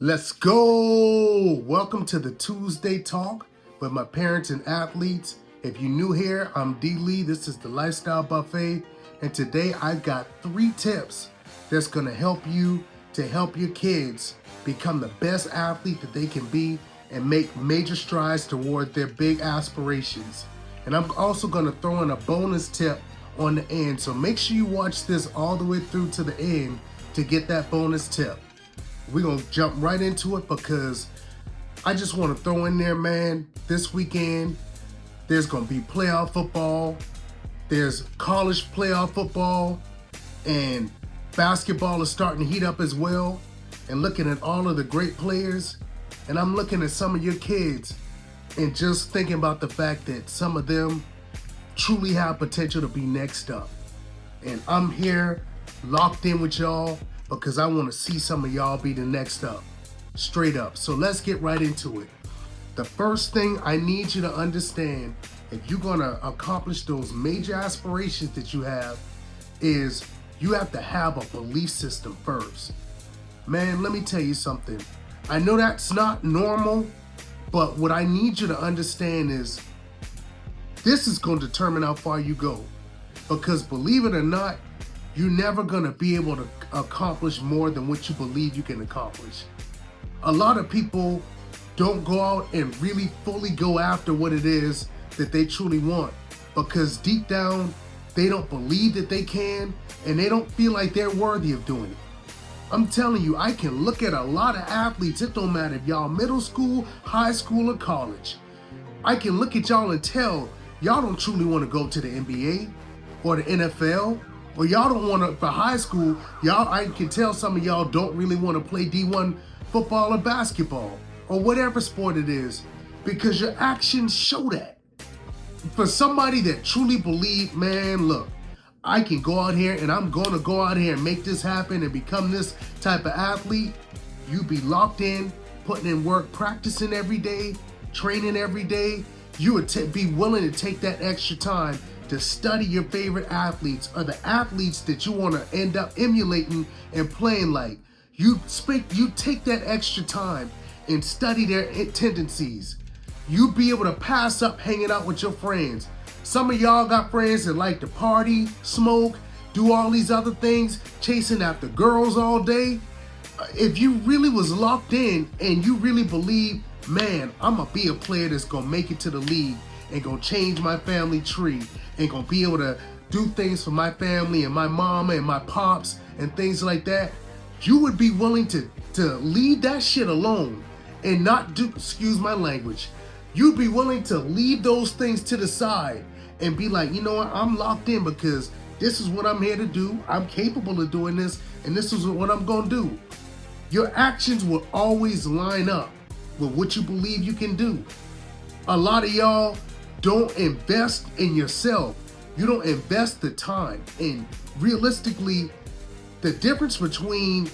Let's go! Welcome to the Tuesday Talk with my parents and athletes. If you're new here, I'm D. Lee. This is the Lifestyle Buffet. And today I've got 3 tips that's going to help you to help your kids become the best athlete that they can be and make major strides toward their big aspirations. And I'm also going to throw in a bonus tip on the end. So make sure you watch this all the way through to the end to get that bonus tip. We're going to jump right into it because I just want to throw in there, man, this weekend, there's going to be playoff football, there's college playoff football, and basketball is starting to heat up as well. And looking at all of the great players, and I'm looking at some of your kids and just thinking about the fact that some of them truly have potential to be next up. And I'm here locked in with y'all because I want to see some of y'all be the next up, straight up. So let's get right into it. The first thing I need you to understand, if you're going to accomplish those major aspirations that you have, is you have to have a belief system first. Man, let me tell you something. I know that's not normal, but what I need you to understand is this is going to determine how far you go. Because believe it or not, you're never going to be able to accomplish more than what you believe you can accomplish. A lot of people don't go out and really fully go after what it is that they truly want because deep down, they don't believe that they can and they don't feel like they're worthy of doing it. I'm telling you, I can look at a lot of athletes. It don't matter if y'all middle school, high school, or college. I can look at y'all and tell y'all don't truly want to go to the NBA or the NFL. Or y'all don't want to, for high school, I can tell some of y'all don't really want to play D1 football or basketball or whatever sport it is because your actions show that. For somebody that truly believe, man, look, I can go out here and I'm going to go out here and make this happen and become this type of athlete, you be locked in, putting in work, practicing every day, training every day. You would be willing to take that extra time to study your favorite athletes or the athletes that you want to end up emulating and playing like. You take that extra time and study their tendencies. You be able to pass up hanging out with your friends. Some of y'all got friends that like to party, smoke, do all these other things, chasing after girls all day. If you really was locked in and you really believe, man, I'm gonna be a player that's gonna make it to the league and gonna change my family tree and gonna be able to do things for my family and my mama and my pops and things like that, you would be willing to leave that shit alone and not do, excuse my language, you'd be willing to leave those things to the side and be like, you know what, I'm locked in because this is what I'm here to do, I'm capable of doing this, and this is what I'm gonna do. Your actions will always line up with what you believe you can do. A lot of y'all don't invest in yourself. You don't invest the time. And realistically, the difference between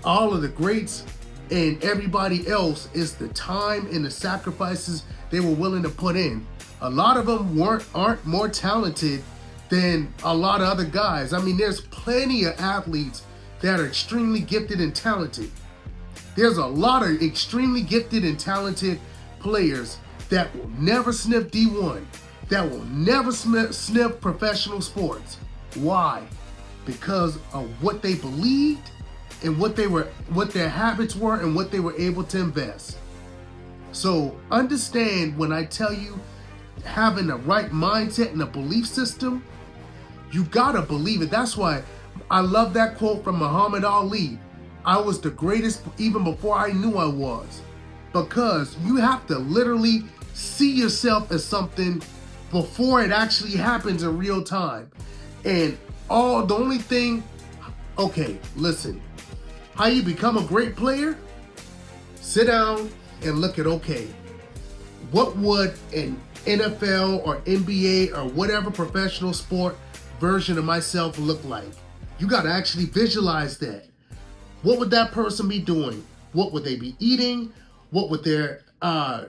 all of the greats and everybody else is the time and the sacrifices they were willing to put in. A lot of them aren't more talented than a lot of other guys. I mean, there's plenty of athletes that are extremely gifted and talented. There's a lot of extremely gifted and talented players that will never sniff D1, that will never sniff professional sports. Why? Because of what they believed and what their habits were and what they were able to invest. So understand when I tell you having the right mindset and a belief system, you gotta believe it. That's why I love that quote from Muhammad Ali. I was the greatest even before I knew I was. Because you have to literally see yourself as something before it actually happens in real time. And the only thing, okay, listen, how you become a great player? Sit down and look at, okay, what would an NFL or NBA or whatever professional sport version of myself look like? You got to actually visualize that. What would that person be doing? What would they be eating? What would their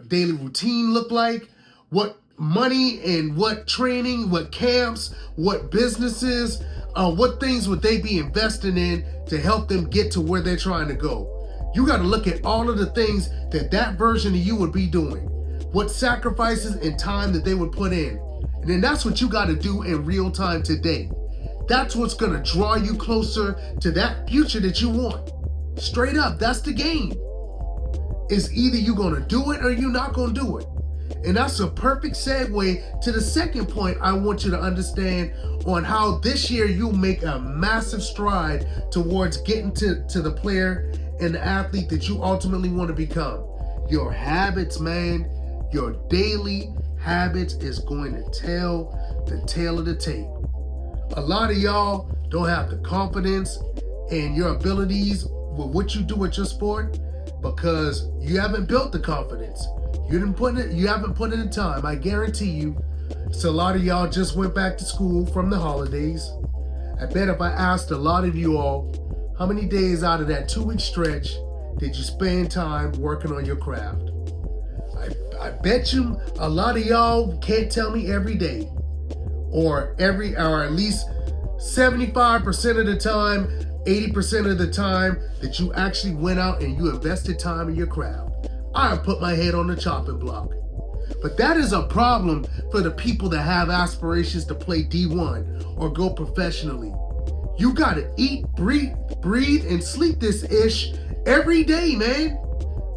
daily routine look like? What money and what training, what camps, what businesses, what things would they be investing in to help them get to where they're trying to go? You got to look at all of the things that version of you would be doing, what sacrifices and time that they would put in. And then that's what you got to do in real time today. That's what's going to draw you closer to that future that you want. Straight up, that's the game. It's either you're going to do it or you're not going to do it. And that's a perfect segue to the second point I want you to understand on how this year you'll make a massive stride towards getting to the player and the athlete that you ultimately want to become. Your habits, man, your daily habits is going to tell the tale of the tape. A lot of y'all don't have the confidence in your abilities with what you do at your sport because you haven't built the confidence. You haven't put in the time. I guarantee you. So a lot of y'all just went back to school from the holidays. I bet if I asked a lot of you all, how many days out of that 2-week stretch did you spend time working on your craft? I bet you a lot of y'all can't tell me every day, or at least 75% of the time, 80% of the time that you actually went out and you invested time in your craft. I put my head on the chopping block. But that is a problem for the people that have aspirations to play D1 or go professionally. You gotta eat, breathe, and sleep this ish every day, man.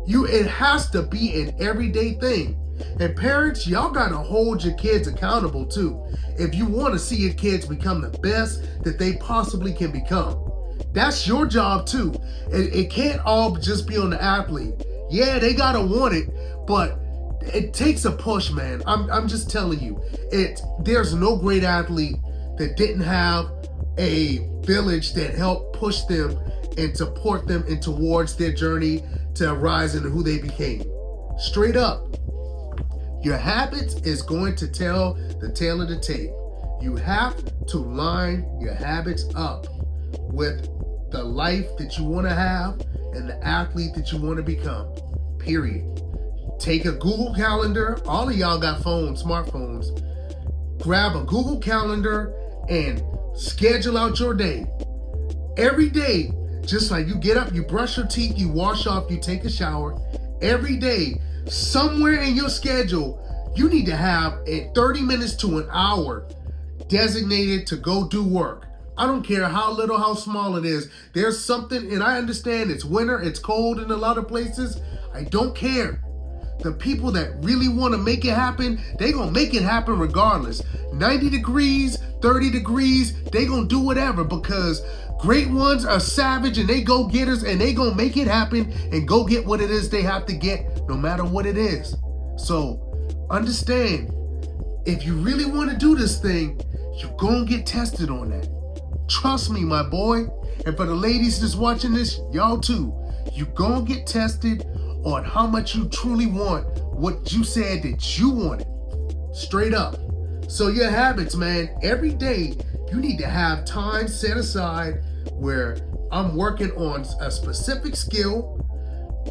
It has to be an everyday thing. And parents, y'all gotta hold your kids accountable too. If you wanna see your kids become the best that they possibly can become. That's your job too. It can't all just be on the athlete. Yeah, they gotta want it, but it takes a push, man. I'm just telling you, there's no great athlete that didn't have a village that helped push them and support them and towards their journey to rise into who they became. Straight up. Your habits is going to tell the tale of the tape. You have to line your habits up with the life that you want to have and the athlete that you want to become. Period. Take a Google Calendar. All of y'all got smartphones. Grab a Google Calendar and schedule out your day. Every day, just like you get up, you brush your teeth, you wash off, you take a shower. Every day, somewhere in your schedule, you need to have 30 minutes to an hour designated to go do work. I don't care how little, how small it is. There's something, and I understand it's winter, it's cold in a lot of places. I don't care. The people that really want to make it happen, they gonna make it happen regardless. 90 degrees, 30 degrees, they gonna do whatever because great ones are savage and they go getters and they gonna make it happen and go get what it is they have to get no matter what it is. So understand, if you really want to do this thing, you're gonna get tested on that. Trust me, my boy. And for the ladies that's watching this, y'all too, you gonna get tested on how much you truly want what you said that you wanted. Straight up. So your habits, man, every day you need to have time set aside where I'm working on a specific skill.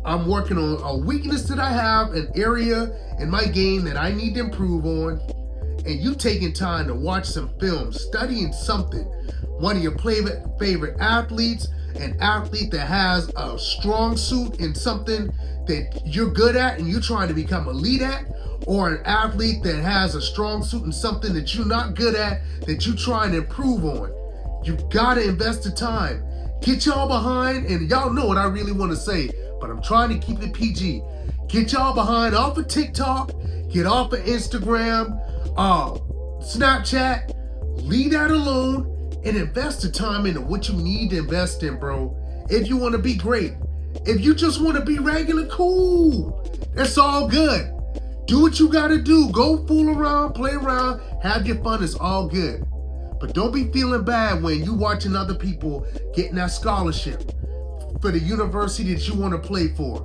I'm working on a weakness that I have, an area in my game that I need to improve on. And you taking time to watch some films, studying something. One of your favorite athletes, an athlete that has a strong suit in something that you're good at and you're trying to become elite at, or an athlete that has a strong suit in something that you're not good at, that you're trying to improve on. You gotta invest the time. Get y'all behind, and y'all know what I really want to say, but I'm trying to keep it PG. Get y'all behind off of TikTok, get off of Instagram, Snapchat, leave that alone, and invest the time into what you need to invest in, bro. If you want to be great. If you just want to be regular, cool. That's all good. Do what you got to do. Go fool around, play around, have your fun. It's all good. But don't be feeling bad when you watching other people getting that scholarship for the university that you want to play for.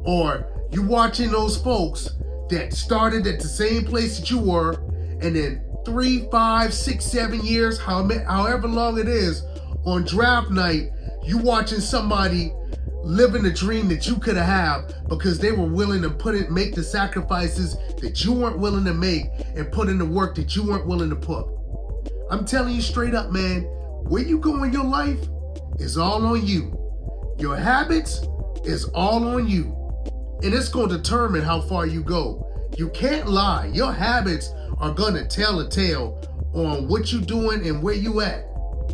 Or you watching those folks that started at the same place that you were, and then 3, 5, 6, 7 years, however long it is, on draft night, you watching somebody living the dream that you could have because they were willing to make the sacrifices that you weren't willing to make and put in the work that you weren't willing to put. I'm telling you straight up, man, where you go in your life is all on you. Your habits is all on you. And it's going to determine how far you go. You can't lie. Your habits are going to tell a tale on what you're doing and where you at.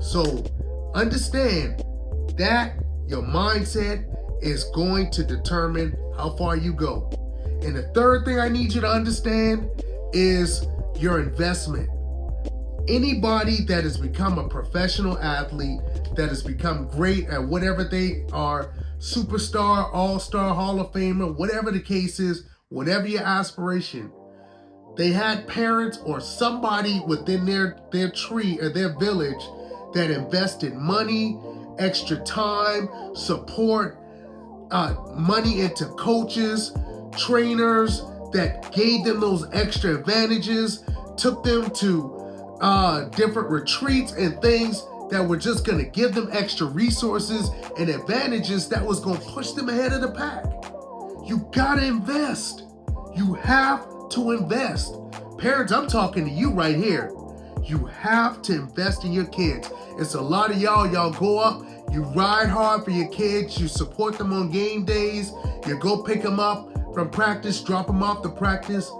So understand that your mindset is going to determine how far you go. And the third thing I need you to understand is your investment. Anybody that has become a professional athlete, that has become great at whatever they are, superstar, all-star, Hall of Famer, whatever the case is, whatever your aspiration, they had parents or somebody within their tree or their village that invested money, extra time, support, money into coaches, trainers that gave them those extra advantages, took them to different retreats and things that were just going to give them extra resources and advantages that was going to push them ahead of the pack. You got to invest. You have to invest. Parents, I'm talking to you right here. You have to invest in your kids. It's a lot of y'all go up, you ride hard for your kids, you support them on game days, you go pick them up from practice, drop them off to practice,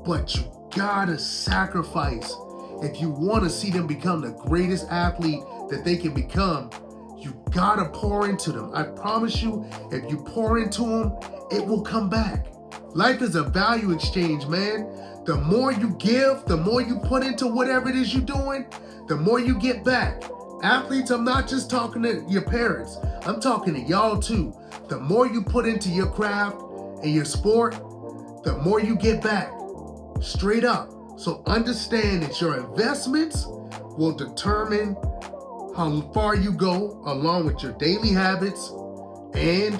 but you gotta sacrifice. If you want to see them become the greatest athlete that they can become, you gotta pour into them. I promise you, if you pour into them, it will come back. Life is a value exchange, man. The more you give, the more you put into whatever it is you're doing, the more you get back. Athletes, I'm not just talking to your parents. I'm talking to y'all too. The more you put into your craft and your sport, the more you get back. Straight up. So understand that your investments will determine how far you go, along with your daily habits and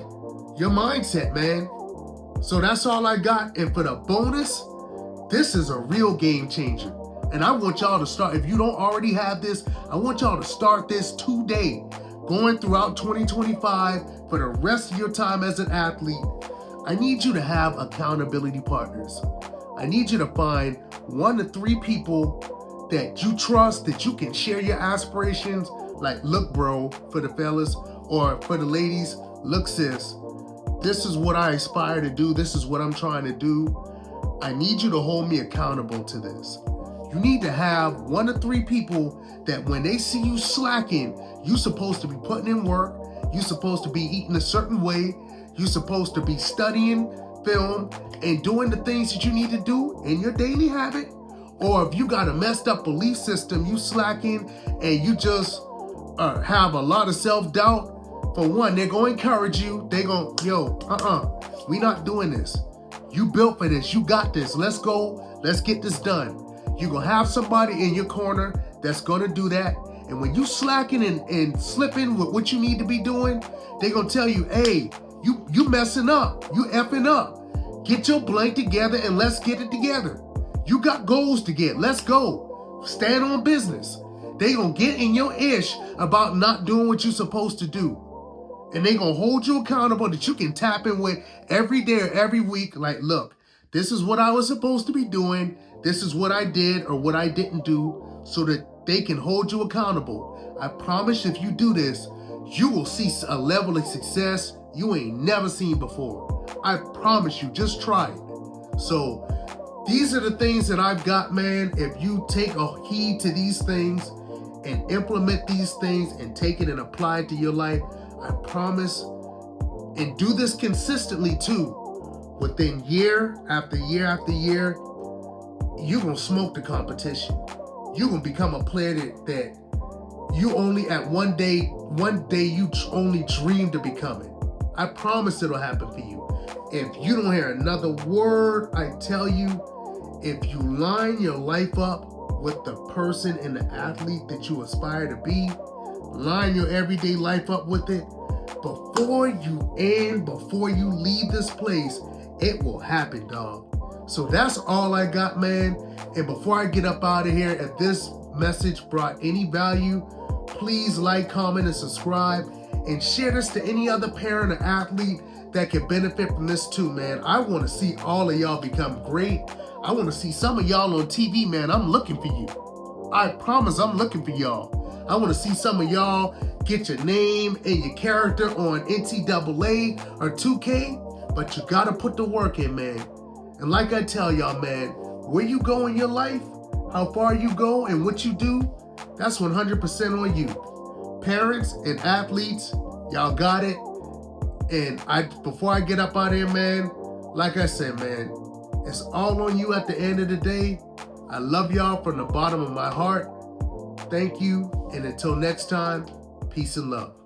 your mindset, man. So that's all I got. And for the bonus, this is a real game changer. And I want y'all to start, if you don't already have this, I want y'all to start this today, going throughout 2025 for the rest of your time as an athlete. I need you to have accountability partners. I need you to find 1 to 3 people that you trust, that you can share your aspirations. Like, look, bro, for the fellas, or for the ladies, look, sis, this is what I aspire to do. This is what I'm trying to do. I need you to hold me accountable to this. You need to have 1 to 3 people that when they see you slacking, you're supposed to be putting in work. You're supposed to be eating a certain way. You're supposed to be studying film and doing the things that you need to do in your daily habit. Or if you got a messed up belief system, you slacking and you just have a lot of self-doubt, for one, they're going to encourage you. They're going, we not doing this. You built for this. You got this. Let's go. Let's get this done. You're going to have somebody in your corner that's going to do that. And when you slacking and slipping with what you need to be doing, they're going to tell you, hey, you messing up. You effing up. Get your blank together and let's get it together. You got goals to get. Let's go. Stand on business. They going to get in your ish about not doing what you're supposed to do. And they going to hold you accountable that you can tap in with every day or every week. Like, look, this is what I was supposed to be doing. This is what I did or what I didn't do, so that they can hold you accountable. I promise if you do this, you will see a level of success you ain't never seen before. I promise you, just try it. So these are the things that I've got, man. If you take a heed to these things and implement these things and take it and apply it to your life, I promise, and do this consistently too, within year after year after year, you're going to smoke the competition. You're going to become a player that you only at one day you only dreamed of becoming. I promise it'll happen for you. If you don't hear another word I tell you, if you line your life up with the person and the athlete that you aspire to be, line your everyday life up with it, before you leave this place, it will happen, dog. So that's all I got, man. And before I get up out of here, if this message brought any value, please like, comment, and subscribe, and share this to any other parent or athlete that can benefit from this too, man. I want to see all of y'all become great. I want to see some of y'all on TV, man. I'm looking for you. I promise I'm looking for y'all. I want to see some of y'all get your name and your character on NCAA or 2K, but you got to put the work in, man. And like I tell y'all, man, where you go in your life, how far you go and what you do, that's 100% on you. Parents and athletes, y'all got it. And before I get up out of here, man, like I said, man, it's all on you at the end of the day. I love y'all from the bottom of my heart. Thank you. And until next time, peace and love.